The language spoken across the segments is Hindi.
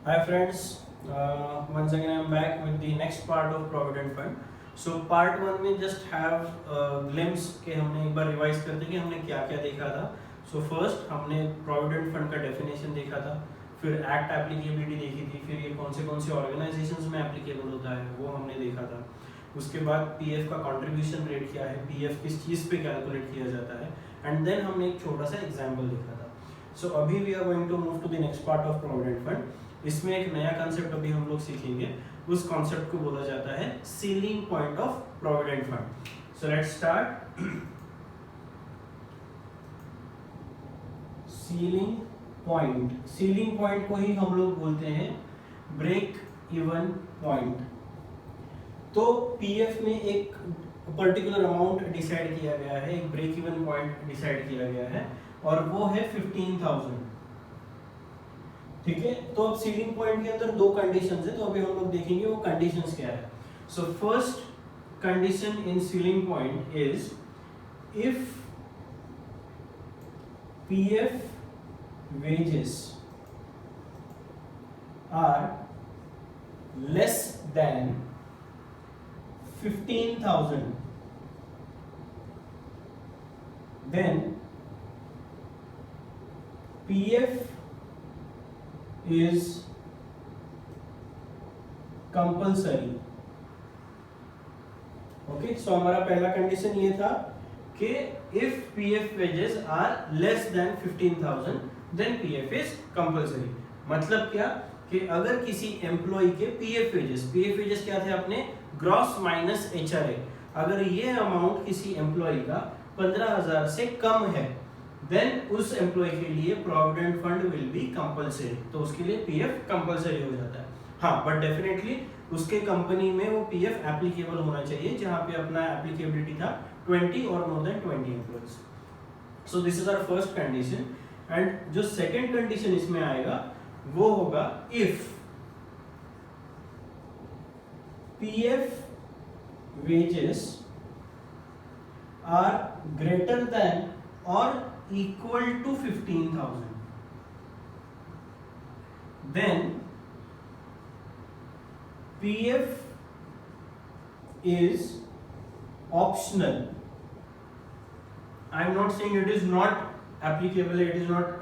Hi friends, once again I am back with the next part of Provident Fund. So part one में just have glimpse के हमने एक बार रिवाइज करते कि हमने क्या क्या देखा था. So first हमने Provident Fund का definition देखा था, फिर Act applicability देखी थी, फिर ये कौन से organizations में applicable होता है वो हमने देखा था. उसके बाद PF का contribution rate क्या है, PF किस चीज़ पे calculate किया जाता है, and then हमने एक छोटा सा example देखा था. So अभी we are going to move to the next part of Provident Fund. इसमें एक नया कॉन्सेप्ट अभी हम लोग सीखेंगे. उस कॉन्सेप्ट को बोला जाता है ceiling point of provident fund. So let's start. Ceiling point को ही हम लोग बोलते हैं ब्रेक इवन पॉइंट. तो पीएफ में एक पर्टिकुलर अमाउंट डिसाइड किया गया है, एक ब्रेक इवन पॉइंट डिसाइड किया गया है और वो है 15,000. ठीक है. तो अब सीलिंग पॉइंट के अंदर दो कंडीशंस है, तो अभी हम लोग देखेंगे वो कंडीशंस क्या है. So first condition in ceiling point is if PF wages are less than 15,000 then PF is compulsory. Okay. So हमारा पहला कंडीशन ये था कि if PF wages are less than 15,000 then PF is compulsory. मतलब क्या कि अगर किसी एम्प्लॉय के PF वेजेस क्या थे अपने ग्रॉस माइनस HRA, अगर ये अमाउंट किसी एम्प्लॉय का 15,000 से कम है देन उस एम्प्लॉय के लिए provident fund will be compulsory. तो उसके लिए पीएफ कंपलसरी हो जाता है. हाँ, बट डेफिनेटली उसके कंपनी में वो पीएफ एप्लीकेबल होना चाहिए जहां पे अपना एप्लीकेबिलिटी था 20 और more than 20 employees. So this is our first condition. And जो सेकंड कंडीशन इसमें आएगा वो होगा if PF wages are greater than और equal to 15,000 then PF is optional. I am not saying it is not applicable, it is not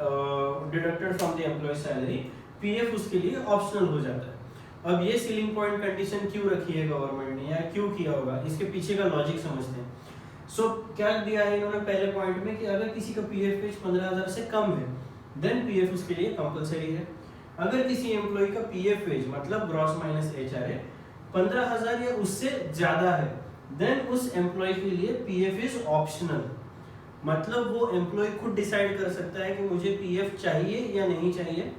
deducted from the employee salary. PF उसके लिए ऑप्शनल हो जाता है. अब ये सीलिंग पॉइंट कंडीशन क्यों रखी है गवर्नमेंट ने या क्यों किया होगा, इसके पीछे का लॉजिक समझते हैं. सो क्या दिया है इन्होंने पहले पॉइंट में कि अगर किसी का पीएफ वेज 15,000 से कम है देन पीएफ उसके लिए कंपलसरी है. अगर किसी एम्प्लॉय का पीएफ वेज मतलब ग्रॉस माइनस एचआरए 15,000 या उससे ज्यादा है देन उस एम्प्लॉय के लिए पीएफ इज ऑप्शनल. मतलब वो एम्प्लॉय खुद डिसाइड कर सकता है कि मुझे पीएफ चाहिए या नहीं चाहिए,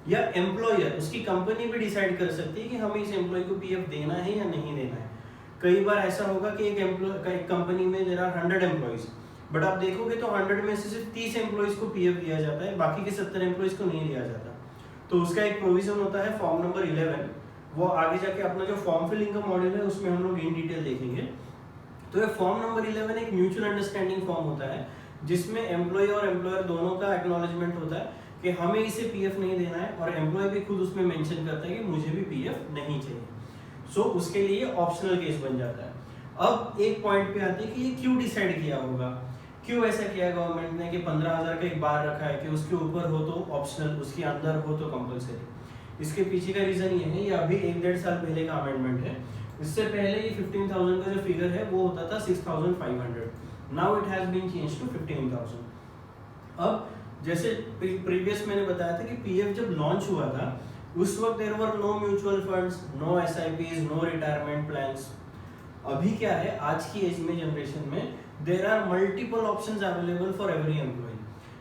या एम्प्लॉयर उसकी कंपनी भी डिसाइड कर सकती है कि हमें इस एम्प्लॉय को पीएफ देना है या नहीं देना है. कई बार ऐसा होगा कि एक कंपनी में देर आर 100 एम्प्लॉइज, बट आप देखोगे तो 100 में से सिर्फ 30 एम्प्लॉइज को पीएफ दिया जाता है, बाकी के 70 एम्प्लॉइज को नहीं दिया जाता. तो उसका एक प्रोविजन होता है फॉर्म नंबर 11. वो आगे जाके अपना जो फॉर्म फिलिंग का मॉड्यूल है उसमें हम लोग इन डिटेल देखेंगे. तो ये फॉर्म नंबर 11 एक म्यूचुअल अंडरस्टैंडिंग फॉर्म होता है जिसमें एम्प्लॉय और एम्प्लॉयर दोनों का एक्नॉलेजमेंट होता है कि हमें इसे पीएफ नहीं देना है, और एम्प्लॉय भी खुद उसमें मेंशन करता है कि मुझे भी पीएफ नहीं चाहिए. सो उसके लिए ऑप्शनल केस बन जाता है. अब एक पॉइंट पे आते हैं कि ये क्यों डिसाइड किया होगा, क्यों ऐसा किया गवर्नमेंट ने कि 15,000 का एक बार रखा है कि उसके ऊपर हो तो ऑप्शनल, उसके अंदर हो तो कंपलसरी. इसके पीछे का रीजन ये है, ये अभी 1-1.5 साल पहले का अमेंडमेंट है. इससे पहले ये 15,000 का जो फिगर है वो होता था 6,500. Now it has been change to 15,000. अब जैसे प्रीवियस मैंने बताया था कि पीएफ जब लॉन्च हुआ था उस वक्त there were no mutual funds, no SIPs, no retirement plans. अभी क्या है, आज की एज में जनरेशन में there are multiple options available for every employee.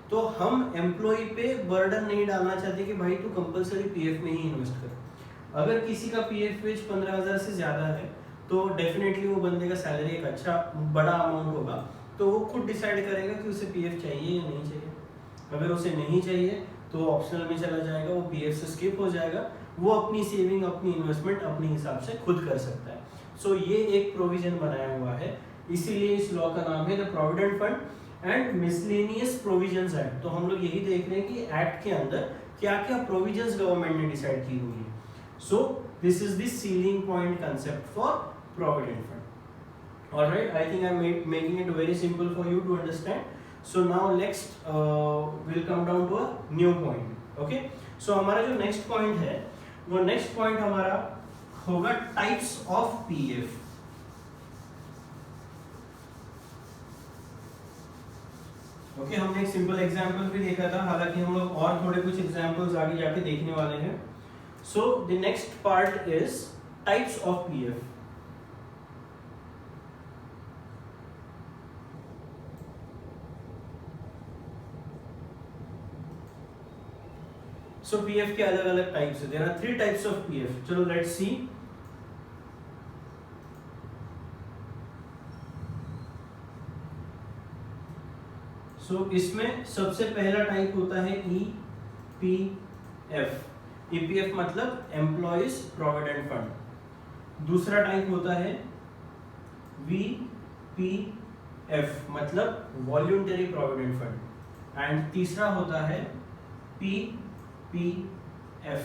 तो हम एम्प्लॉय पे बर्डन नहीं डालना चाहते कि भाई तू कंपलसरी पीएफ में ही इन्वेस्ट कर. अगर किसी का पीएफ वेज 15,000 से ज्यादा है तो डेफिनेटली वो बंदे का सैलरी एक अच्छा बड़ा अमाउंट होगा, तो वो खुद डिसाइड करेगा कि उसे पीएफ चाहिए या नहीं चाहिए. अगर उसे नहीं चाहिए तो ऑप्शनल में चला जाएगा, वो पीएफ से स्किप हो जाएगा, वो अपनी सेविंग, अपनी इन्वेस्टमेंट अपने हिसाब से खुद कर सकता है. सो ये एक प्रोविजन बनाया हुआ है, इसीलिए इस लॉ का नाम है the provident fund and miscellaneous provisions act. तो हम लोग यही देख रहे हैं कि एक्ट के अंदर क्या क्या प्रोविजंस गवर्नमेंट ने डिसाइड की हुई है। So this is the ceiling point concept for provident fund. Alright, I think I'm making it very simple for you to understand. So now next we'll come down to a new point. Okay, so हमारा जो next point है वो next point हमारा होगा types of PF. Okay, हमने एक simple example भी देखा था, हालांकि हम लोग और थोड़े कुछ examples आगे जाके देखने वाले हैं. So the next part is types of PF. So PF के अलग अलग टाइप्स है. There are 3 types of PF. चलो let's see. So इसमें सबसे पहला टाइप होता है EPF. EPF मतलब एम्प्लॉइज प्रोविडेंट फंड. दूसरा टाइप होता है VPF मतलब वॉल्यूंटरी प्रोविडेंट फंड. एंड तीसरा होता है PPF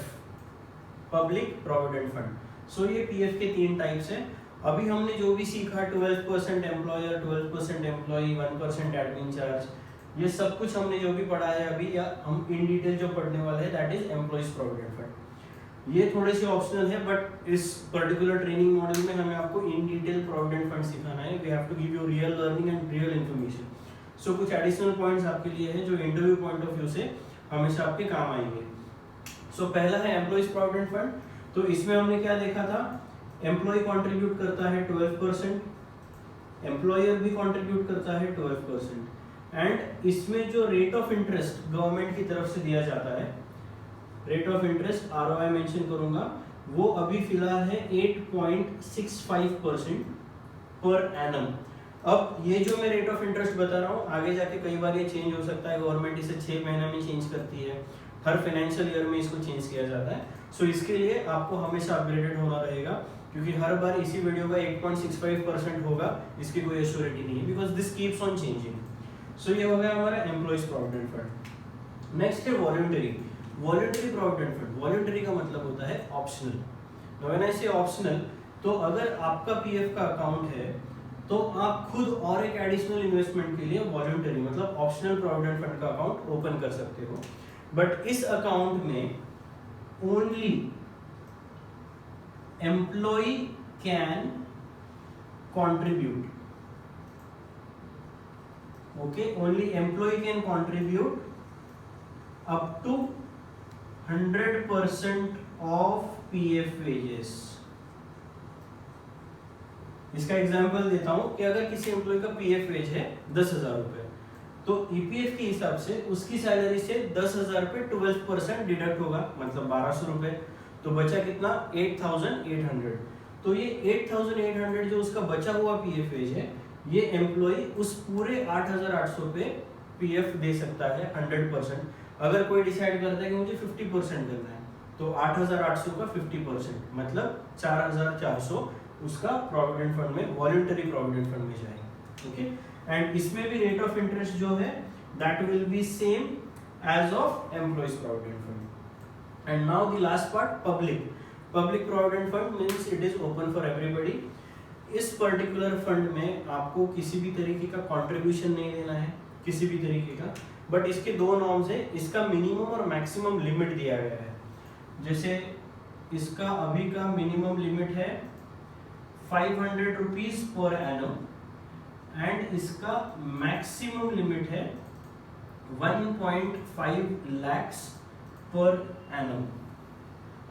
पब्लिक प्रोविडेंट फंड. सो ये PF के 3 टाइप्स हैं. अभी हमने जो भी सीखा 12% एम्प्लॉयर, 12% एम्प्लॉई, 1% एडमिन चार्ज, ये सब कुछ हमने जो भी पढ़ा है अभी, या हम इन डिटेल जो पढ़ने वाले हैं that is employees provident fund. ये थोड़े से ऑप्शनल है, बट इस पर्टिकुलर ट्रेनिंग मॉडल में हमें आपको इन डिटेल प्रोविडेंट फंड सिखाना है. We have to give you real learning and real information. So कुछ एडिशनल पॉइंट्स आपके लिए है जो इंटरव्यू पॉइंट ऑफ व्यू से हमेशा आपके काम आएंगे. सो पहला है एम्प्लॉइज प्रोविडेंट फंड. तो इसमें हमने क्या देखा था, एम्प्लॉय कंट्रीब्यूट करता है 12%, एम्प्लॉयर भी कंट्रीब्यूट करता है 12%, एंड इसमें जो रेट ऑफ इंटरेस्ट गवर्नमेंट की तरफ से दिया जाता है, rate of interest ROI mention करूंगा, वो अभी फिलहाल है 8.65% पर एनम. अब ये जो मैं रेट ऑफ इंटरेस्ट बता रहा हूँ, आगे जाके कई बार ये चेंज हो सकता है. गवर्नमेंट इसे 6 महीने में चेंज करती है, हर फाइनेंशियल ईयर में इसको चेंज किया जाता है. सो इसके लिए आपको हमेशा अपग्रेडेड होना रहेगा, क्योंकि हर बार इसी वीडियो का 8.65% होगा, इसकी कोई एश्योरिटी नहीं है, because this keeps on changing. So ये हो गया हमारा एम्प्लॉइज प्रोविडेंट फंड. नेक्स्ट है voluntary. Voluntary provident fund. Voluntary का मतलब होता है ऑप्शनल. व्हेन आई से ऑप्शनल, तो अगर आपका PF का अकाउंट है तो आप खुद और एक एडिशनल इन्वेस्टमेंट के लिए वॉलंटरी मतलब ऑप्शनल प्रोविडेंट फंड का अकाउंट ओपन कर सकते हो. बट इस अकाउंट में only employee can contribute. Okay, only employee can contribute up to 100% of PF wages. इसका एग्जांपल देता हूं कि अगर किसी एम्प्लॉय का PF वेज है 10,000 रुपए, तो EPF के हिसाब से उसकी सैलरी से 10,000 पे 12% डिडक्ट होगा, मतलब 1,200 रुपए. तो बचा कितना, 8,800. तो ये 8,800 जो उसका बचा हुआ PF वेज है, ये एम्प्लॉय उस पूरे 8,800 पे PF दे सकता है 100%. अगर कोई डिसाइड करता है कि मुझे 50% करना है, तो 8,800 का 50% मतलब 4,400 उसका प्रोविडेंट फंड में, वॉलंटरी प्रोविडेंट फंड में जाएगा. ओके, एंड इसमें भी रेट ऑफ इंटरेस्ट जो है that will be same as of employees provident fund. And now the last part, public. Public provident fund means it is open for everybody. इस पर्टिकुलर फंड में आपको किसी भी तरीके का कंट्रीब्यूशन नहीं देना है, किसी भी तरीके का, बट इसके 2 नॉर्म्स है. इसका मिनिमम और मैक्सिमम लिमिट दिया गया है. जैसे इसका अभी का मिनिमम लिमिट है 500 रुपीज पर एनम, एंड इसका मैक्सिमम लिमिट है 1.5 lakhs पर एनम.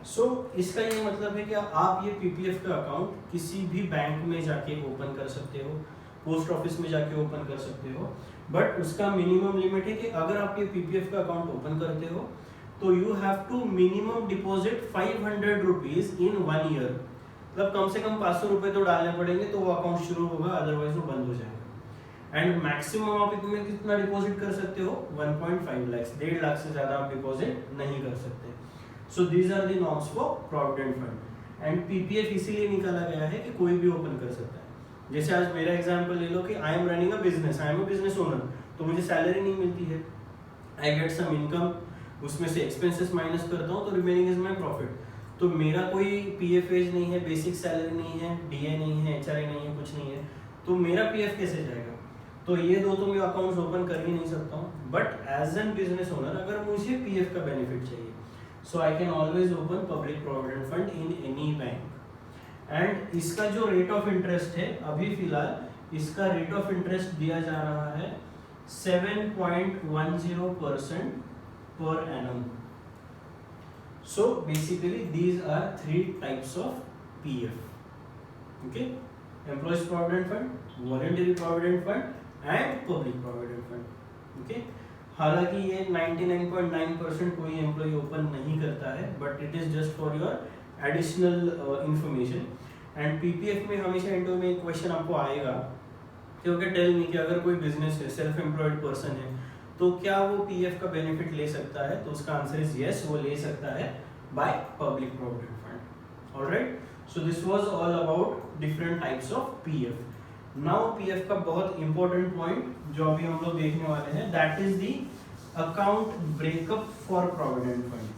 सो इसका ये मतलब है कि आप ये PPF का अकाउंट किसी भी बैंक में जाके ओपन कर सकते हो, पोस्ट ऑफिस में जाके ओपन कर सकते हो, बट उसका मिनिमम लिमिट है कि अगर आप ये PPF का अकाउंट ओपन करते हो तो you have to minimum deposit 500 rupees in 1 year. मतलब कम से कम 500 रुपए तो डालने पड़ेंगे तो वो अकाउंट शुरू होगा, अदरवाइज वो बंद हो जाएगा. एंड मैक्सिमम आप इसमें कितना डिपॉजिट कर सकते हो, 1.5 lakhs, 1.5 लाख से ज्यादा आप डिपॉजिट नहीं कर सकते. So these are the norms for provident fund. And PPF इसीलिए निकाला गया है कि कोई भी ओपन कर सकता है. जैसे आज मेरा एग्जांपल ले लो कि I am running a business, I am a business owner, तो मुझे सैलरी नहीं मिलती है, आई गेट सम इनकम. उसमें से एक्सपेंसेस माइनस करता हूँ तो रिमेनिंग इज माई प्रॉफिट। तो मेरा कोई पीएफ एज नहीं है, बेसिक सैलरी नहीं है, डीए नहीं है, एचआरए नहीं है, कुछ नहीं है, तो मेरा पीएफ कैसे जाएगा? तो ये दो तो मैं अकाउंट्स ओपन कर ही नहीं सकता हूँ। But as an business owner अगर मुझे पीएफ का बेनिफिट चाहिए, so I can always open public provident fund in any bank. And इसका जो रेट ऑफ इंटरेस्ट है, अभी फिलहाल इसका रेट ऑफ इंटरेस्ट दिया जा रहा है 7.10% per annum. So basically these are three types of PF. Okay, employees provident fund, voluntary provident fund and public provident fund. Okay, हालांकि ये 99.9% कोई एम्प्लॉय ओपन नहीं करता है, but it is just for your additional information. And PPF में हमेशा इंटरव्यू में एक क्वेश्चन आपको आएगा क्योंकि टेल मी कि अगर कोई बिजनेस है, सेल्फ एम्प्लॉयड पर्सन है, तो क्या वो पीएफ का बेनिफिट ले सकता है? तो उसका आंसर इज यस, वो ले सकता है by public provident fund. Alright, so this was all about different types of PF. Now PF का बहुत इंपॉर्टेंट पॉइंट जो अभी हम लोग देखने वाले हैं, that is the account breakup for provident fund.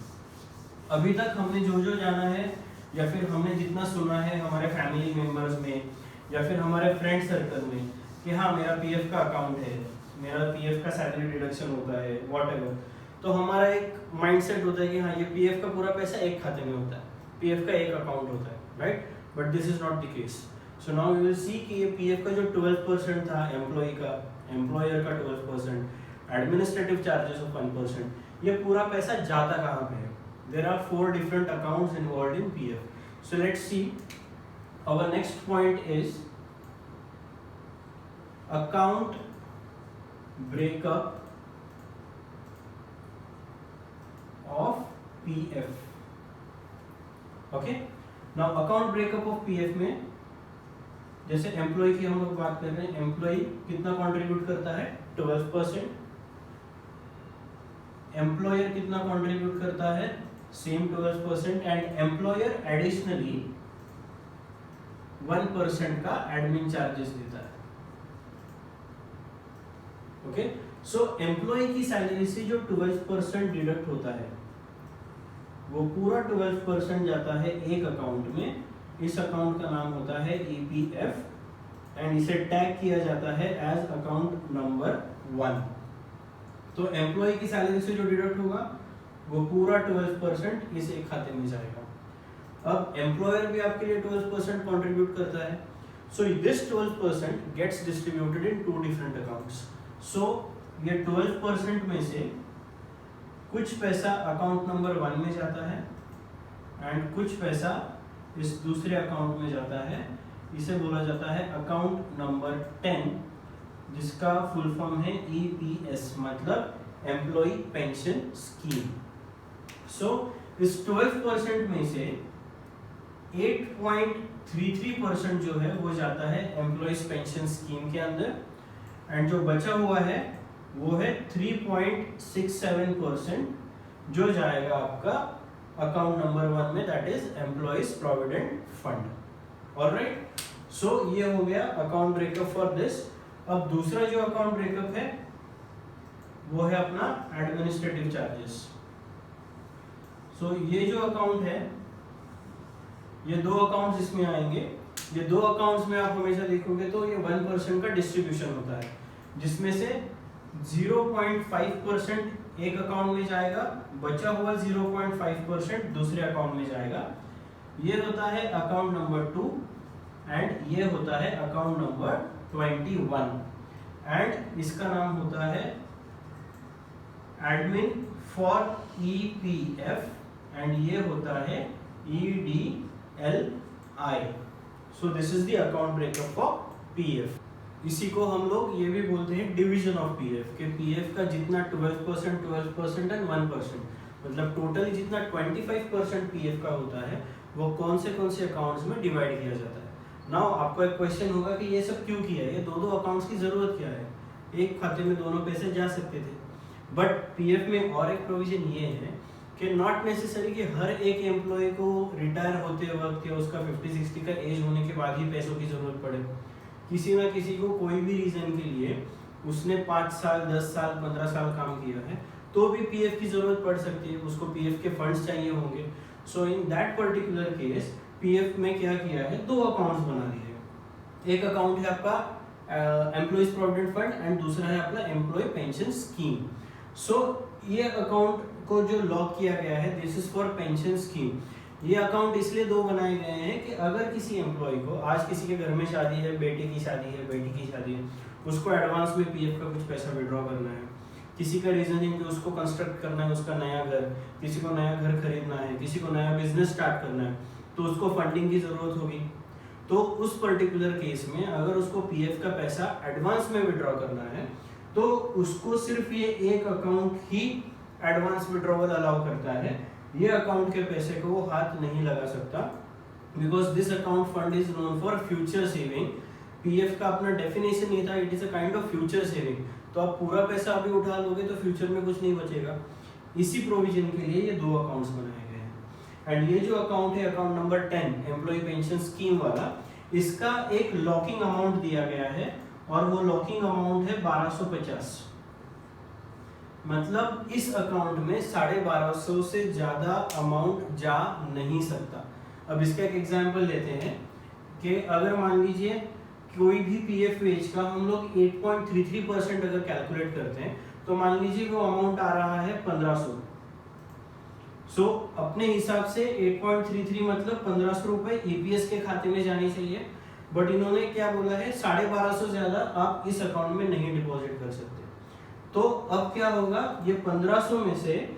अभी तक हमने जो जो जाना है या फिर हमने जितना सुना है हमारे फैमिली मेंबर्स में या फिर हमारे फ्रेंड सर्कल में कि हाँ मेरा पीएफ का अकाउंट है, मेरा पीएफ का सैलरी डिडक्शन होता है, व्हाटएवर, तो हमारा एक माइंडसेट होता है कि हाँ ये पीएफ का पूरा पैसा एक खाते में होता है, पीएफ का एक अकाउंट होता है, right? But this is not the case. So now we will see कि ये पीएफ का जो 12% था एम्प्लॉय का, एम्प्लॉयर का 12%, एडमिनिस्ट्रेटिव चार्जेस ऑफ 1%, ये पूरा पैसा जाता कहाँ पे है? There are 4 different accounts involved in PF. So let's see, our next point is account breakup of PF. Okay, now account breakup of PF में जैसे एम्प्लॉय की हम लोग बात कर रहे हैं, एम्प्लॉय कितना कंट्रीब्यूट करता है? 12%। एम्प्लॉयर कितना कंट्रीब्यूट करता है? सेम 12%। एंड एम्प्लॉयर एडिशनली 1% का एडमिन चार्जेस देता है। ओके, सो एम्प्लॉय की सैलरी से जो 12% डिडक्ट होता है वो पूरा 12% जाता है एक अकाउंट में। इस अकाउंट का नाम होता है ईपीएफ एंड इसे टैग किया जाता है एज अकाउंट नंबर 1। तो एम्प्लॉय की सैलरी से जो डिडक्ट होगा वो पूरा 12% इस एक खाते में जाएगा। अब एम्प्लॉयर भी आपके लिए 12% कंट्रीब्यूट करता है, so this 12% gets distributed in 2 different accounts. So ये 12% में से कुछ पैसा अकाउंट नंबर 1 में जाता है एंड कुछ पैसा इस दूसरे अकाउंट में जाता है। इसे बोला जाता है अकाउंट नंबर 10, जिसका फुल फॉर्म है ईपीएस, मतलब एम्प्लॉय पेंशन स्कीम। सो इस 12% में से 8.33% जो है वो जाता है एम्प्लॉयज पेंशन स्कीम के अंदर, एंड जो बचा हुआ है वो है 3.67% जो जाएगा आपका अकाउंट नंबर 1 में, that is employees provident fund. Alright, so ये हो गया अकाउंट ब्रेकअप फॉर दिस। अब दूसरा जो अकाउंट ब्रेकअप है वो है अपना एडमिनिस्ट्रेटिव चार्जेस। सो ये जो अकाउंट है, ये 2 अकाउंट्स इसमें आएंगे। ये 2 अकाउंट्स में आप हमेशा देखोगे तो ये 1% का डिस्ट्रीब्यूशन होता है, जिसमें से 0.5% एक अकाउंट में जाएगा, बचा हुआ 0.5% दूसरे अकाउंट में जाएगा। ये होता है अकाउंट नंबर 2 एंड ये होता है अकाउंट नंबर 21 एंड इसका नाम होता है एडमिन फॉर ईपीएफ एंड ये होता है EDLI। So this is the account breakup for PF. इसी को हम लोग ये भी बोलते हैं डिवीजन ऑफ पीएफ, कि पीएफ का जितना 12% एंड 1%, मतलब टोटली जितना 25% पीएफ का होता है वो कौन से अकाउंट्स में डिवाइड किया जाता है। नाउ आपको एक क्वेश्चन होगा कि ये सब क्यों किया है, ये 2 अकाउंट्स की जरूरत क्या है? एक खाते में दोनों पैसे जा सकते थे। बट पीएफ में और एक प्रोविजन ये है कि नॉट नेसेसरी कि हर एक एम्प्लॉय को रिटायर होते वक्त या उसका 50-60 का एज होने के बाद ही पैसों की जरूरत पड़े। किसी ना किसी को कोई भी रीजन के लिए उसने 5 साल, 10 साल, 15 साल काम किया है, तो भी पीएफ की जरूरत पड़ सकती है, उसको पीएफ के फंड्स चाहिए होंगे। So in that particular case PF में क्या किया है, दो अकाउंट्स बना दिए। एक अकाउंट है आपका एम्प्लॉइज प्रोविडेंट फंड एंड दूसरा है अपना एम्प्लॉय पेंशन स्कीम। सो ये अकाउंट को जो लॉक किया गया है, this is for pension scheme. ये अकाउंट इसलिए दो बनाए गए हैं कि अगर किसी एम्प्लॉय को, आज किसी के घर में शादी है, बेटे की शादी है, बेटी की शादी है, उसको एडवांस में पीएफ का कुछ पैसा विड्रॉ करना है, किसी का रीजन है कि उसको कंस्ट्रक्ट करना है उसका नया घर, किसी को नया घर खरीदना है, किसी को नया बिजनेस स्टार्ट करना है, तो उसको फंडिंग की जरूरत होगी। तो उस पर्टिकुलर केस में अगर उसको पीएफ का पैसा एडवांस में विड्रॉ करना है तो उसको सिर्फ ये एक अकाउंट ही एडवांस विड्रॉवल अलाउ करता है। ये अकाउंट के पैसे को वो हाथ नहीं लगा सकता, because this account fund is known for future saving. PF का अपना डेफिनेशन ये था, it is a kind of future saving. तो आप पूरा पैसा अभी उठा लोगे तो फ्यूचर में कुछ नहीं बचेगा। इसी प्रोविजन के लिए ये दो अकाउंट्स बनाए गए हैं। एंड ये जो अकाउंट है, account number 10 employee pension scheme वाला, इसका एक लॉकिंग अमाउंट दिया गया है और वो लॉकिंग अमाउंट है 1250। मतलब इस अकाउंट में 1250 से ज्यादा अमाउंट जा नहीं सकता। अब इसका एक एग्जांपल लेते हैं कि अगर मान लीजिए कोई भी पीएफ वेज का हम लोग 8.33% अगर कैलकुलेट करते हैं तो मान लीजिए वो अमाउंट आ रहा है 1500। सो अपने हिसाब से 8.33 मतलब 1500 रुपए ईपीएस के खाते में जानी चाहिए, बट इन्होंने क्या बोला है, 1250 से ज्यादा आप इस अकाउंट में नहीं डिपॉजिट कर सकते। तो अब क्या होगा, ये 1500 में से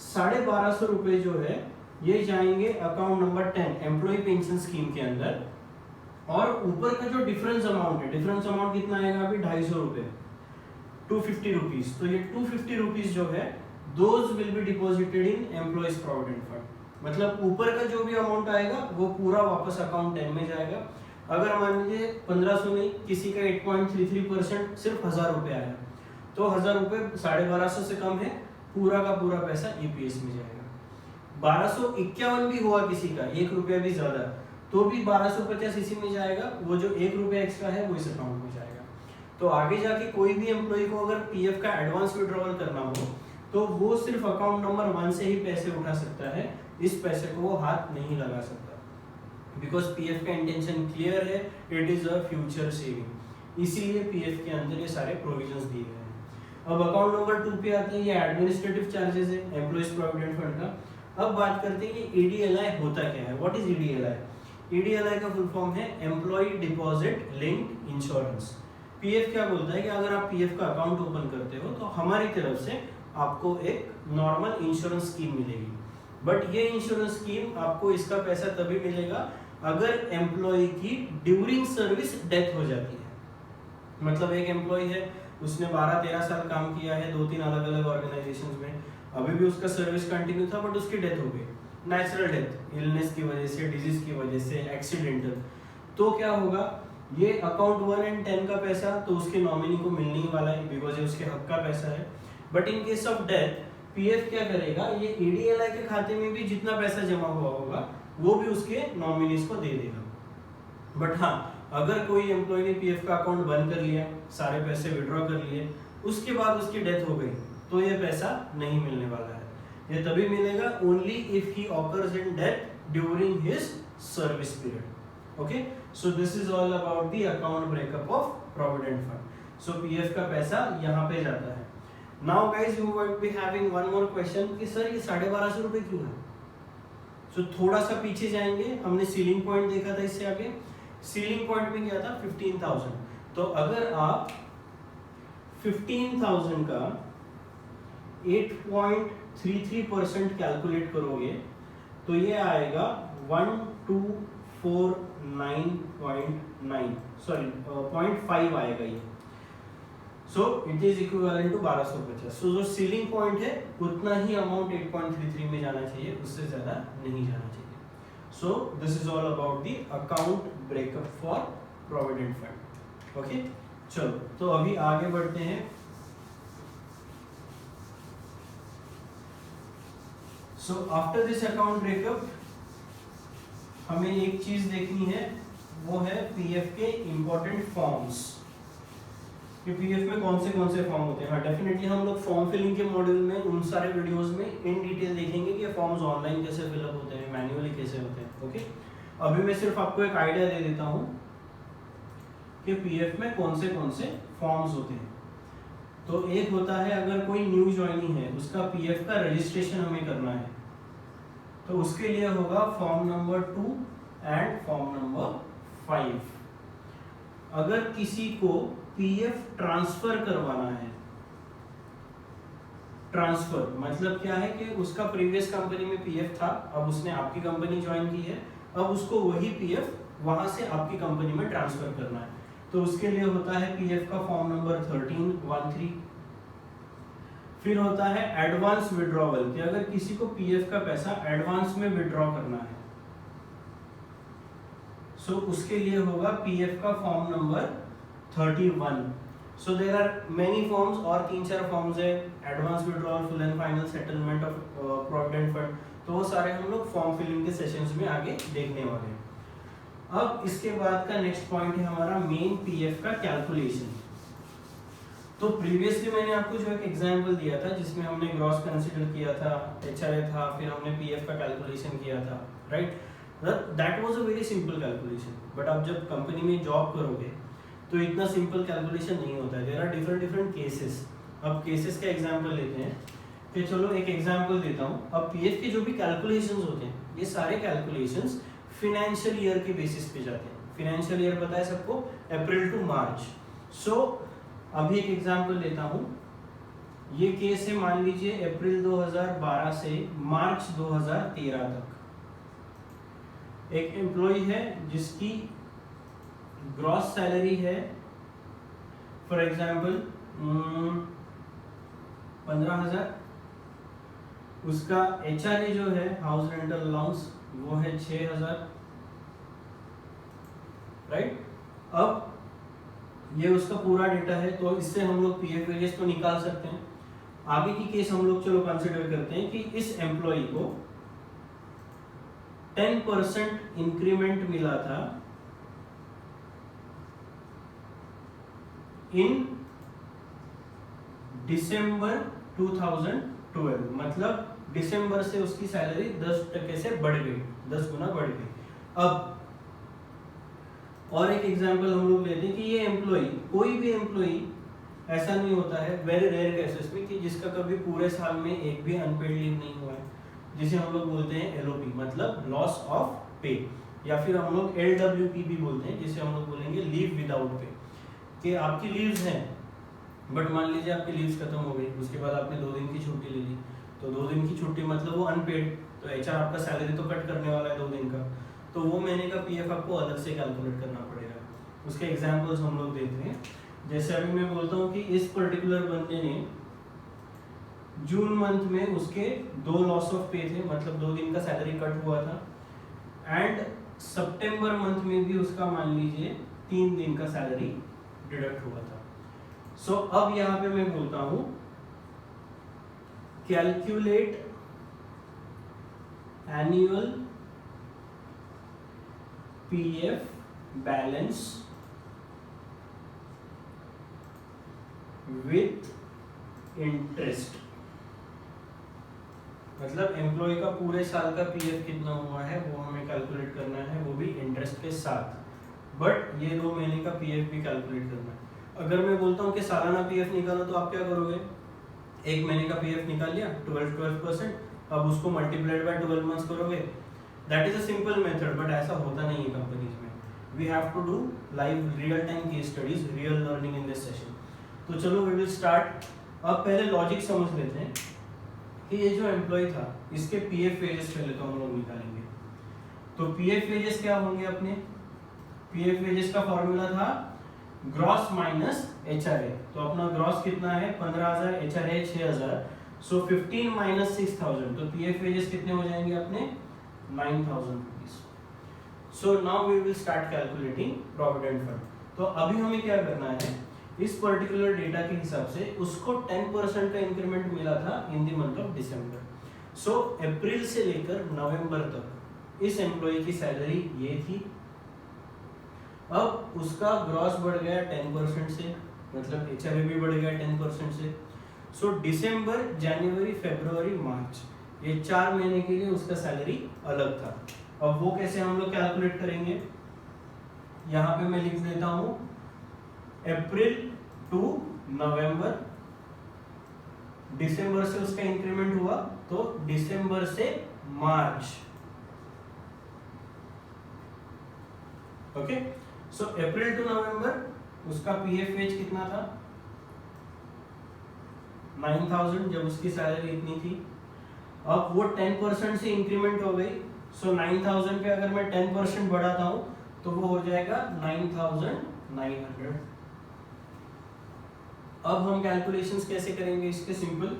1250 रुपए जो है ये जाएंगे account number 10 employee pension scheme के अंदर, और ऊपर का जो डिफरेंस अमाउंट है, डिफरेंस अमाउंट कितना आएगा अभी 250 रुपए, 250 रुपीज। तो ये 250 रुपीज जो है those will be deposited in employees provident fund. मतलब ऊपर का जो भी अमाउंट आएगा वो पूरा वापस अकाउंट 10 में जाएगा। अगर मान लीजिए 1500 नहीं, किसी का 8.33% सिर्फ 1000 रुपए आया, तो 1000 रुपए 1250 से कम है, पूरा का पूरा पैसा ईपीएस में जाएगा। 1251 भी हुआ किसी का, 1 रुपया भी ज्यादा, तो भी 1250 इसी में जाएगा, वो जो 1 रुपया एक्स्ट्रा है वो इस अकाउंट में जाएगा। तो आगे जाके कोई भी एम्प्लॉय को अगर पीएफ का एडवांस विड्रॉवल करना हो तो वो सिर्फ अकाउंट नंबर 1 से ही पैसे उठा सकता है, इस पैसे को वो हाथ नहीं लगा सकता, बिकॉज पीएफ का इंटेंशन क्लियर है, it is a future saving. इसीलिए पीएफ के अंदर ये सारे प्रोविजंस दिए गए हैं। अब अकाउंट नंबर 2 पे आते हैं, ये एडमिनिस्ट्रेटिव चार्जेस है एम्प्लॉइज प्रोविडेंट फंड का। अब बात करते हैं कि ईडीएलआई होता क्या है, व्हाट इज ईडीएलआई। ईडीएलआई का फुल फॉर्म है employee deposit linked insurance. PF क्या बोलता है कि अगर आप पीएफ का अकाउंट ओपन करते हो तो हमारी तरफ से आपको एक नॉर्मल इंश्योरेंस स्कीम मिलेगी, बट ये इंश्योरेंस स्कीम आपको इसका पैसा तभी मिलेगा अगर एम्प्लॉय की ड्यूरिंग सर्विस डेथ हो जाती है। मतलब एक एम्प्लॉय है, उसने 12-13 साल काम किया है 2-3 अलग अलग ऑर्गेनाइजेशंस में, अभी भी उसका सर्विस कंटिन्यू था, बट उसकी डेथ हो गई, नेचुरल डेथ, इलनेस की वजह से, डिजीज की वजह से, एक्सीडेंटल। तो क्या होगा, ये अकाउंट 1 एंड 10 का पैसा तो उसके नॉमिनी को मिलने ही वाला है, बिकॉज ये उसके हक का पैसा है। But in case of death PF क्या करेगा, ये ईडीएलआई के खाते में भी जितना पैसा जमा हुआ होगा वो भी उसके नॉमिनीज को दे देगा। बट हाँ, अगर कोई एम्प्लॉय ने पीएफ का अकाउंट बंद कर लिया, सारे पैसे विड्रॉ कर लिए, उसके बाद उसकी डेथ हो गई, तो ये पैसा नहीं मिलने वाला है। ये तभी मिलेगा only if he occurs in death during his service period. Okay, so this is all about the account breakup of provident fund. So PF का पैसा यहाँ पे जाता है। Now guys, you would be having one more question कि सर ये 1250 रुपए क्यों है। सो थोड़ा सा पीछे जाएंगे, हमने सीलिंग पॉइंट देखा था, इससे आगे सीलिंग पॉइंट में क्या था 15,000। तो अगर आप 15,000 का 8.33% कैलकुलेट करोगे तो ये आएगा 1249.9, सॉरी 0.5 आएगा ये। So it is equivalent to 1250। So जो सीलिंग पॉइंट है उतना ही अमाउंट 8.33 में जाना चाहिए, उससे ज्यादा नहीं जाना चाहिए। सो this is all about the account breakup for provident fund. Okay, चलो तो अभी आगे बढ़ते हैं। So after this account breakup हमें एक चीज देखनी है, वो है पीएफ के इंपॉर्टेंट फॉर्म्स। कि पीएफ में कौन से फॉर्म होते हैं। हाँ डेफिनेटली हम लोग फॉर्म फिलिंग के मॉड्यूल में उन सारे वीडियोस में इन डिटेल देखेंगे कि फॉर्म्स ऑनलाइन कैसे फिलअप होते हैं, मैन्युअली कैसे होते हैं। ओके, अभी मैं सिर्फ आपको एक आइडिया दे देता हूँ कि पीएफ में कौन से फॉर्म्स होते हैं। तो एक होता है अगर कोई न्यू ज्वाइनिंग है उसका पीएफ का रजिस्ट्रेशन हमें करना है, तो उसके लिए होगा form number 2 and form number 5। अगर किसी को पीएफ ट्रांसफर करवाना है, ट्रांसफर मतलब क्या है कि उसका प्रीवियस कंपनी में पीएफ था, अब उसने आपकी कंपनी ज्वाइन की है, अब उसको वही पीएफ वहां से आपकी कंपनी में ट्रांसफर करना है, तो उसके लिए होता है पीएफ का फॉर्म नंबर 1313। फिर होता है एडवांस विड्रॉवल, कि अगर किसी को पीएफ का पैसा एडवांस में विड्रॉ करना है, सो उसके लिए होगा पीएफ का form number 31। So there are many forms, और 3-4 फॉर्म्स है, advance withdrawal, full and final settlement of provident fund, तो वो सारे हम लोग फॉर्म फिलिंग के सेशंस में आगे देखने वाले हैं। अब इसके बाद का नेक्स्ट पॉइंट है हमारा मेन पीएफ का कैलकुलेशन। तो प्रीवियसली मैंने आपको जो एक एग्जांपल दिया था जिसमें हमने ग्रॉस कंसीडर किया था, एचआरए था, फिर हमने पीएफ का कैलकुलेशन किया था, right. That was a very simple calculation, but आप जब कंपनी में जॉब करोगे तो इतना सिंपल कैलकुलेशन नहीं होता है, देयर आर डिफरेंट केसेस। अब केसेस का एग्जांपल लेते हैं, तो चलो एक एग्जांपल देता हूँ। अब पीएफ के जो भी कैलकुलेशंस होते हैं, ये सारे कैलकुलेशंस फाइनेंशियल ईयर के बेसिस पे जाते हैं। फाइनेंशियल ईयर पता है सबको, अप्रैल टू मार्च। सो अभी एक एग्जांपल लेता हूँ, ये केस है मान लीजिए अप्रैल 2012 से मार्च 2013 तक। एक एम्प्लॉय है जिसकी ग्रॉस सैलरी है फॉर एग्जांपल 15,000, उसका एचआरए जो है हाउस रेंटल अलाउंस वो है 6,000, राइट। अब ये उसका पूरा डेटा है, तो इससे हम लोग पीएफ वेजेस तो निकाल सकते हैं। आगे की केस हम लोग चलो कंसिडर करते हैं कि इस एम्प्लॉय को 10% इंक्रीमेंट मिला था इन दिसंबर 2012, मतलब दिसंबर से उसकी सैलरी 10% से बढ़ गई, 10 गुना बढ़ गई। अब और एक एग्जांपल हम लोग लेते हैं कि ये एम्प्लॉय, कोई भी एम्प्लॉय ऐसा नहीं होता है, वेरी रेयर केसेस में, कि जिसका कभी पूरे साल में एक भी अनपेड लीव नहीं हुआ है, जिसे हम लोग बोलते हैं एलओपी, मतलब लॉस ऑफ पे, या फिर हम लोग एलडब्ल्यूपी भी बोलते हैं, जिसे हम लोग बोलेंगे लीव विदाउट पे, कि आपकी लीव्स हैं बट मान लीजिए आपकी लीव्स खत्म हो गई, उसके बाद आपने 2 दिन की छुट्टी ले ली, तो 2 दिन की छुट्टी मतलब वो अनपेड, तो एचआर आपका सैलरी तो कट करने वाला है 2 दिन का, तो वो महीने का पीएफ आपको अलग से कैलकुलेट करना पड़ेगा। उसके एग्जांपल्स हम लोग देते हैं, जैसे अभी मैं बोलता हूँ कि इस पर्टिकुलर बंदे ने जून मंथ में उसके 2 लॉस ऑफ पे थे, मतलब 2 दिन का सैलरी कट हुआ था, एंड सितंबर मंथ में भी उसका मान लीजिए 3 दिन का सैलरी डिडक्ट हुआ था। सो अब यहाँ पे मैं बोलता हूँ calculate annual PF balance with interest, मतलब एम्प्लॉय का पूरे साल का पीएफ कितना हुआ है वो हमें कैलकुलेट करना है, वो भी इंटरेस्ट के साथ, बट ये 2 महीने का पीएफ भी कैलकुलेट करना है। अगर मैं बोलता हूँ कि सालाना पीएफ निकालो, तो आप क्या करोगे, 1 महीने का पीएफ निकाल लिया 12%, अब उसको मल्टीप्लाइड बाय 12 मंथ्स करोगे, that is a simple method, but ऐसा होता नहीं है कंपनीज में। We have to do live real time case studies, real learning in this session. तो चलो वी विल स्टार्ट। अब पहले लॉजिक समझ लेते हैं कि ये जो एम्प्लॉय था इसके पीएफ वेजेस पहले तो हम लोग निकालेंगे। तो पीएफ वेजेस क्या होंगे अपने, पीएफ वेजेस का फॉर्मूला था ग्रॉस माइनस एचआरए, तो अपना ग्रॉस कितना है 15,000, एचआरए 6,000, सो 15 माइनस 6,000, तो पीएफ वेजेस कितने हो जाएंगे अपने 9,000 rupees. So now we will start calculating provident fund. तो अभी हमें क्या करना है, इस पर्टिकुलर डेटा के हिसाब से उसको 10% का इंक्रीमेंट मिला था in the month of December. So अप्रैल से लेकर नवंबर तक इस एम्प्लॉय की सैलरी ये थी। अब उसका ग्रॉस बढ़ गया 10% से, मतलब HRA भी बढ़ गया 10% से। सो दिसंबर, जनवरी, फरवरी, मार्च, ये 4 महीने के लिए उसका सैलरी अलग था। अब वो कैसे हम लोग कैलकुलेट करेंगे, यहाँ पे मैं लिख देता हूँ अप्रैल टू नवंबर, दिसंबर से उसका इंक्रीमेंट हुआ तो दिसंबर से मार्च। ओके, सो अप्रैल टू नवंबर उसका पीएफ वेज कितना था 9000, जब उसकी सैलरी इतनी थी। अब वो 10% से इंक्रीमेंट हो गई, सो 9000 पे अगर मैं 10% बढ़ाता हूं तो वो हो जाएगा 9900। अब हम कैलकुलेशंस कैसे करेंगे इसके, simple,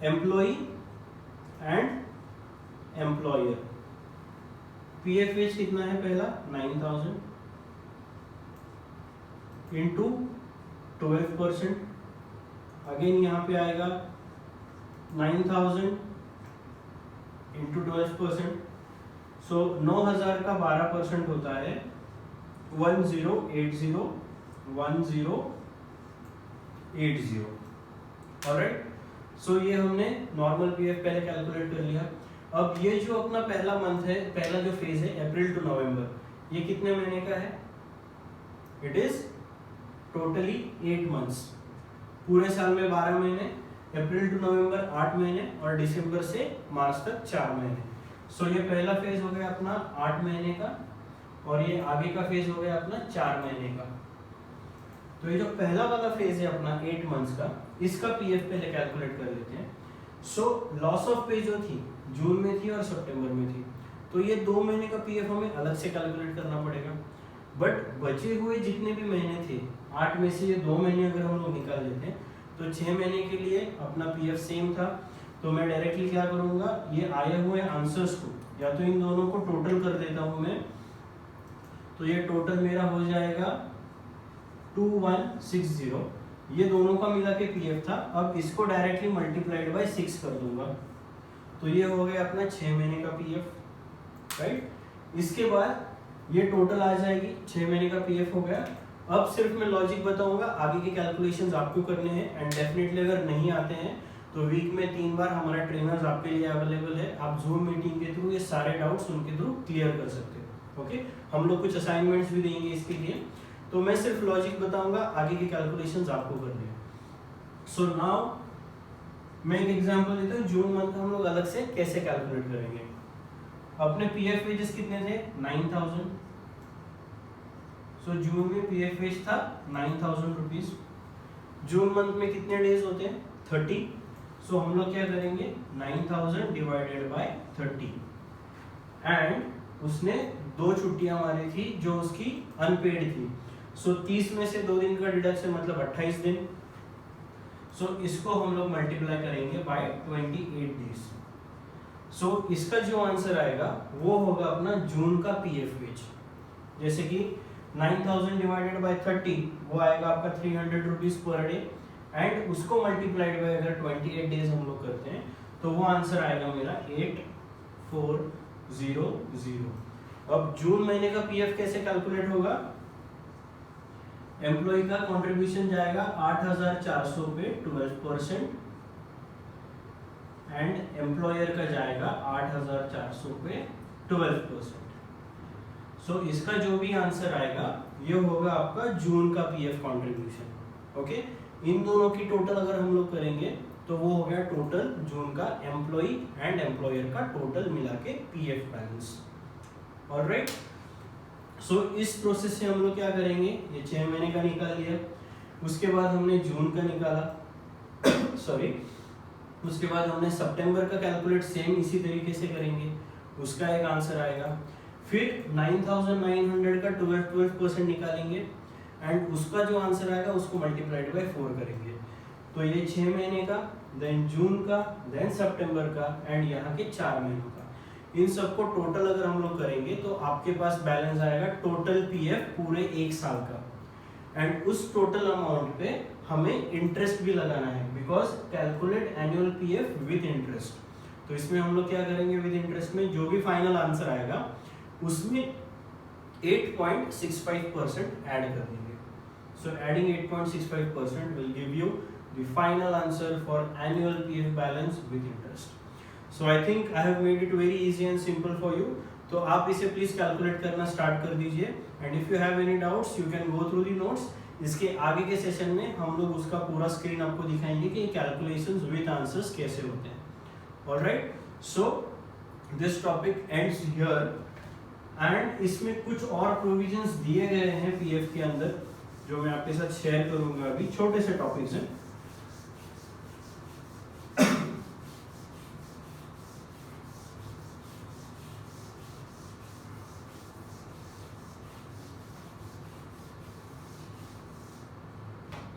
employee and employer, PF wage कितना है पहला 9000 इंटू 12%, अगेन यहाँ पे आएगा 9000 इंटू 12%, सो 9000 का 12% होता है 1080 ऑलराइट। सो ये हमने नॉर्मल पीएफ पहले कैलकुलेट कर लिया। अब ये जो अपना पहला मंथ है, पहला जो फेज है अप्रैल टू नवंबर, ये कितने महीने का है, इट इज टोटली 8 मंथ्स, पूरे साल में 12 महीने, अप्रैल टू नवंबर 8 महीने और दिसंबर से मार्च तक 4 महीने। सो ये पहला फेज हो गया अपना 8 महीने का और ये आगे का फेज हो गया अपना 4 महीने का। तो ये जो पहला वाला फेज है अपना 8 मंथ्स का, इसका पीएफ पहले कैलकुलेट कर लेते हैं। सो लॉस ऑफ पे जो थी जून में थी और सितंबर में थी, तो ये 2 महीने का पीएफ हमें अलग से कैलकुलेट करना पड़ेगा। बट बचे हुए जितने भी महीने थे 8 में से ये 2 महीने अगर हम लोग निकाल लेते हैं तो 6 महीने के लिए अपना पीएफ सेम था। तो मैं डायरेक्टली क्या करूंगा, ये आए हुए आंसर्स को या तो इन दोनों को टोटल कर देता हूं मैं, तो ये टोटल मेरा हो जाएगा 2160, ये दोनों का मिला के पीएफ था। अब इसको डायरेक्टली मल्टीप्लाइड बाय 6 कर दूंगा, तो ये हो गया अपना 6 महीने का पीएफ, राइट। इसके बाद ये टोटल आ जाएगी, 6 महीने का पीएफ हो गया। अब सिर्फ मैं लॉजिक बताऊंगा, आगे के कैलकुलेशंस आपको करने हैं एंड डेफिनेटली अगर नहीं आते हैं तो वीक में 3 बार हमारा ट्रेनर्स आपके लिए अवेलेबल है, आप जूम मीटिंग के थ्रू ये सारे डाउट्स उनके थ्रू क्लियर कर सकते हो। ओके, हम लोग कुछ असाइनमेंट्स भी देंगे इसके लिए, तो मैं सिर्फ लॉजिक बताऊंगा, आगे के कैलकुलेशंस आपको करने हैं। सो नाउ मैं एक एग्जांपल देता हूँ, जून मंथ हम लोग अलग से कैसे कैलकुलेट करेंगे। अपने पीएफ वेजेस कितने थे 9000, सो जून में पीएफ वेज था 9000 रुपीज। जून मंथ में कितने डेज होते हैं 30, सो हम लोग क्या करेंगे 9000 डिवाइडेड बाय 30 एंड उसने 2 छुट्टियां मारी थी जो उसकी अनपेड थी, सो 30 में से 2 दिन का डिडक्शन मतलब 28 दिन, सो इसको हम लोग मल्टीप्लाई करेंगे बाय 28 डेज। सो इसका जो आंसर आएगा वो होगा अपना जून का पीएफ वेज, जैसे कि 9000 डिवाइडेड बाय 30 वो आएगा आपका 300 रुपीज पर डे एंड उसको मल्टीप्लाइड बाय अगर 28 डेज हम लोग करते हैं तो वो आंसर आएगा मेरा 8400। अब जून महीने का पीएफ कैसे कैलकुलेट होगा, एम्प्लॉय का कंट्रीब्यूशन जाएगा 8400 पे 12% एंड एम्प्लॉयर का जाएगा 8400 पे 12%। सो इसका जो भी आंसर आएगा ये होगा आपका जून का पीएफ कंट्रीब्यूशन। ओके, इन दोनों की टोटल अगर हम लोग करेंगे तो वो हो गया टोटल जून का एम्प्लॉय एंड एम्प्लॉयर का टोटल मिला के पीएफ बैलेंस। ऑलराइट, सो इस प्रोसेस से हम लोग क्या करेंगे, ये 6 महीने का निकाल लिया, उसके बाद हमने जून का निकाला सॉरी उसके बाद हमने सितंबर का कैलकुलेट सेम इसी तरीके से करेंगे, उसका एक आंसर आएगा। फिर 9900 का 12% निकालेंगे एंड उसका जो आंसर आएगा उसको मल्टीप्लाइड बाय 4 करेंगे, तो ये 6 महीने का, देन जून का, देन सितंबर का एंड यहाँ के 4 महीनों का, इन सबको टोटल अगर हम लोग करेंगे तो आपके पास बैलेंस आएगा टोटल पीएफ पूरे 1 साल का एंड उस टोटल अमाउंट पे हमें इंटरेस्ट भी लगाना है, because calculate annual PF with interest. तो इसमें हम लोग क्या करेंगे, विद इंटरेस्ट में जो भी फाइनल आंसर आएगा उसमें 8.65% ऐड कर देंगे। So adding 8.65% will give you the final answer for annual PF balance with interest. So I think I have made it very easy and simple for you. तो आप इसे प्लीज कैलकुलेट करना स्टार्ट कर दीजिए, and if you have any doubts you can go through the notes. इसके आगे के सेशन में हम लोग उसका पूरा स्क्रीन आपको दिखाएंगे कि कैलकुलेशंस विद आंसर्स कैसे होते हैं. Alright, so this topic ends here, and इसमें कुछ और प्रोविजंस दिए गए हैं पीएफ के अंदर जो मैं आपके साथ शेयर करूंगा. अभी छोटे से टॉपिक्स हैं.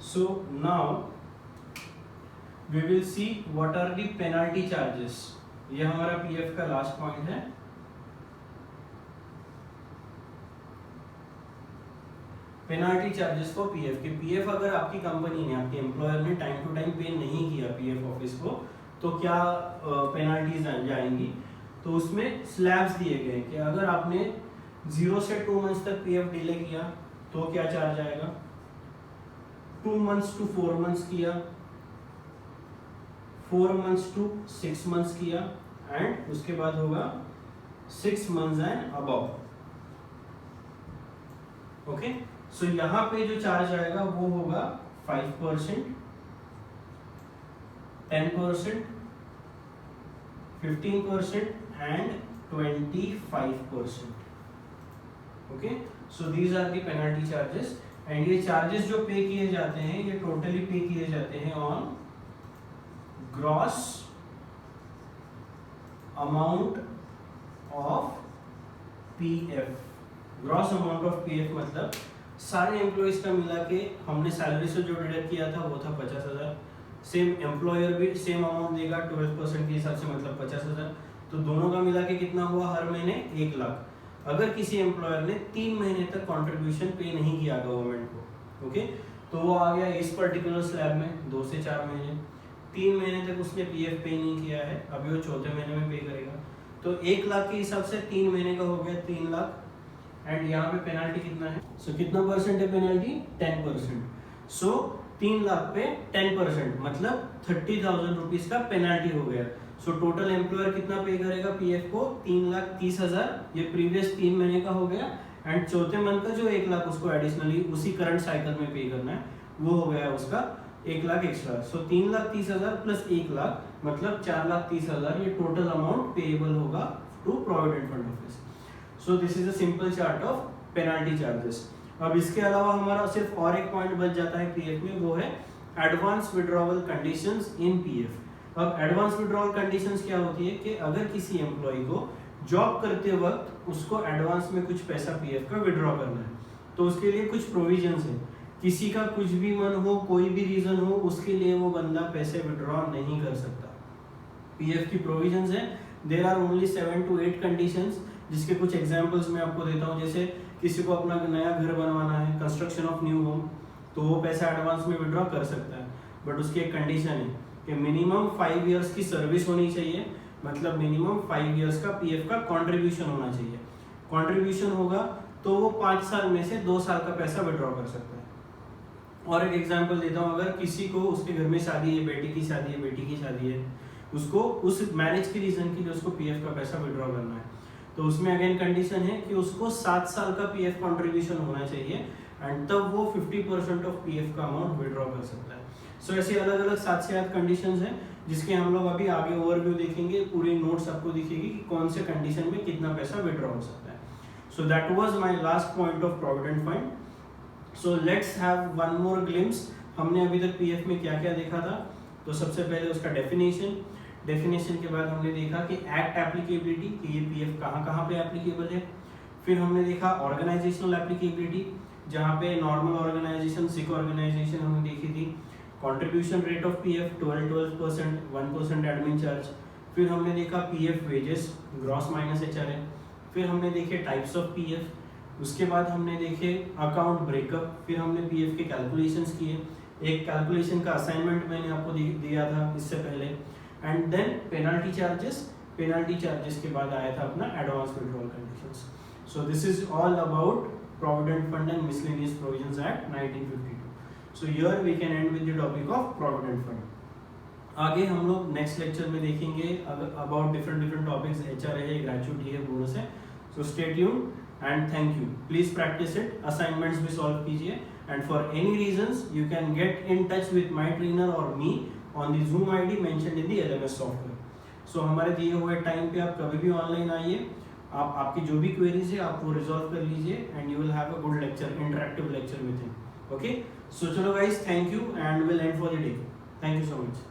So now we will see what are the penalty charges. ये हमारा पीएफ का लास्ट पॉइंट है. पेनाल्टी चार्जेस फॉर पीएफ के. पीएफ अगर आपकी कंपनी ने, आपके एम्प्लॉयर ने टाइम टू टाइम पे नहीं किया पीएफ ऑफिस को, तो क्या पेनाल्टीज जाएंगी. तो उसमें स्लैब्स दिए गए कि अगर आपने 0 से 2 मंथ्स तक पीएफ डिले किया तो क्या चार्ज आएगा, 2 months to 4 months किया, 4 months to 6 months किया, एंड उसके बाद होगा 6 months एंड अबव. ओके, सो यहां पे जो चार्ज आएगा वो होगा 5%, 10%, 15% and 25%. Okay, so these are the penalty charges. And ये चार्जेस जो पे किए जाते हैं ये टोटली पे किए जाते हैं on gross amount of PF. Gross amount of PF मतलब सारे एम्प्लॉयज का मिला के हमने सैलरी से जो डिडक्ट किया था वो था 50,000. सेम एम्प्लॉयर भी सेम अमाउंट देगा 12% के हिसाब से, मतलब 50,000. तो दोनों का मिला के कितना हुआ हर महीने 1 लाख. अगर किसी एम्प्लॉयर ने 3 महीने तक कंट्रीब्यूशन पे नहीं किया गवर्नमेंट को, ओके, तो वो आ गया इस पर्टिकुलर स्लैब में 2 से 4 महीने. 3 महीने तक उसने पीएफ पे नहीं किया है, अभी वो चौथे महीने में पे करेगा. तो 1 लाख के हिसाब से 3 महीने का हो गया 3 लाख. एंड यहाँ पे पेनाल्टी कितना है, सो कितना परसेंट है पेनाल्टी, 10%. सो 3 लाख पे 10% मतलब 30,000 रुपीज का पेनाल्टी हो गया. सो टोटल एम्प्लॉयर कितना पे करेगा पीएफ को, 3,30,000. ये प्रीवियस 3 महीने का हो गया, एंड चौथे मंथ का जो 1 लाख उसको एडिशनली उसी करंट साइकिल में पे करना है, वो हो गया उसका 1 लाख एक्स्ट्रा. सो 3,30,000 प्लस 1 लाख मतलब 4,30,000 ये टोटल अमाउंट पेएबल होगा to provident fund office. So this is a simple chart of penalty charges. अब इसके अलावा हमारा सिर्फ और एक पॉइंट बच जाता है पीएफ में, वो है एडवांस विड्रॉवल कंडीशंस इन पीएफ. अब एडवांस विड्रॉवल कंडीशंस क्या होती है कि अगर किसी एम्प्लॉय को जॉब करते वक्त उसको एडवांस में कुछ पैसा पीएफ का विड्रॉ करना है, तो उसके लिए कुछ प्रोविजंस हैं. किसी का कुछ भी मन हो, कोई भी रीजन हो, उसके लिए वो बंदा पैसे विड्रॉ नहीं कर सकता. पीएफ की प्रोविजंस हैं. There are only 7 to 8 conditions, जिसके कुछ एग्जांपल्स मैं आपको देता हूँ. जैसे किसी को अपना नया घर बनवाना है, कंस्ट्रक्शन ऑफ न्यू होम, तो वो पैसा एडवांस में विड्रॉ कर सकता है. बट उसकी एक कंडीशन है कि मिनिमम 5 इयर्स की सर्विस होनी चाहिए, मतलब मिनिमम 5 इयर्स का पीएफ का कंट्रीब्यूशन होना चाहिए. कंट्रीब्यूशन होगा तो वो 5 साल में से 2 साल का पैसा विड्रॉ कर सकता है. और एक एग्जांपल देता हूँ, अगर किसी को उसके घर में शादी है, बेटी की शादी है, बेटी की शादी है, उसको उस मैरिज की रीजन के लिए उसको पीएफ का पैसा विड्रॉ करना है, तो उसमें अगेन कंडीशन है कि उसको 7 साल का पीएफ कंट्रीब्यूशन होना चाहिए, एंड तब वो 50% ऑफ पीएफ का अमाउंट विड्रॉ कर सकता है. सो ऐसे अलग अलग 7 से 8 कंडीशंस हैं, जिसके हम लोग अभी आगे ओवरव्यू देखेंगे. पूरी नोट्स आपको दिखेगी कि कौन से कंडीशन में कितना पैसा विड्रॉ हो सकता है. So that was my last point of provident fund. So let's have one more glimpse. हमने अभी तक पीएफ में क्या क्या देखा था. तो सबसे पहले उसका डेफिनेशन के बाद हमने देखा कि एक्ट एप्लीकेबिलिटी, कि ये पीएफ कहाँ पे एप्लीकेबल है. फिर हमने देखा ऑर्गेनाइजेशनल एप्लीकेबिलिटी, जहाँ पे नॉर्मल ऑर्गेनाइजेशन, सिक ऑर्गेनाइजेशन हमने देखी थी. Contribution rate of PF 12%, 1% admin charge. फिर हमने देखा PF wages, gross minus HRA. फिर हमने देखे टाइप्स ऑफ पीएफ. उसके बाद हमने देखे अकाउंट ब्रेकअप. फिर हमने पीएफ के कैलकुलेशंस किए. एक कैलकुलेशन का असाइनमेंट मैंने आपको दिया था इससे पहले. एंड देन पेनल्टी चार्जेस के बाद आया था अपना advance withdrawal conditions. So this is all about Provident Fund and Miscellaneous Provisions Act 1952. So here we can end with the topic of Provident Fund. आगे हम लोग नेक्स्ट लेक्चर में देखेंगे अबाउट डिफरेंट टॉपिक्स, HRA है, ग्रेचुइटी है, बोनस है. So stay tuned and thank you. Please practice it, assignments भी सॉल्व कीजिए, and for any reasons you can get in touch with my trainer और me on the Zoom ID mentioned in the LMS software. So हमारे दिए हुए टाइम पे आप कभी भी ऑनलाइन आइए, आप आपकी जो भी क्वेरीज है आप वो रिजॉल्व कर लीजिए, and you will have a good lecture, interactive lecture with him. Okay, so चलो guys, thank you and will end for the day. Thank you so much.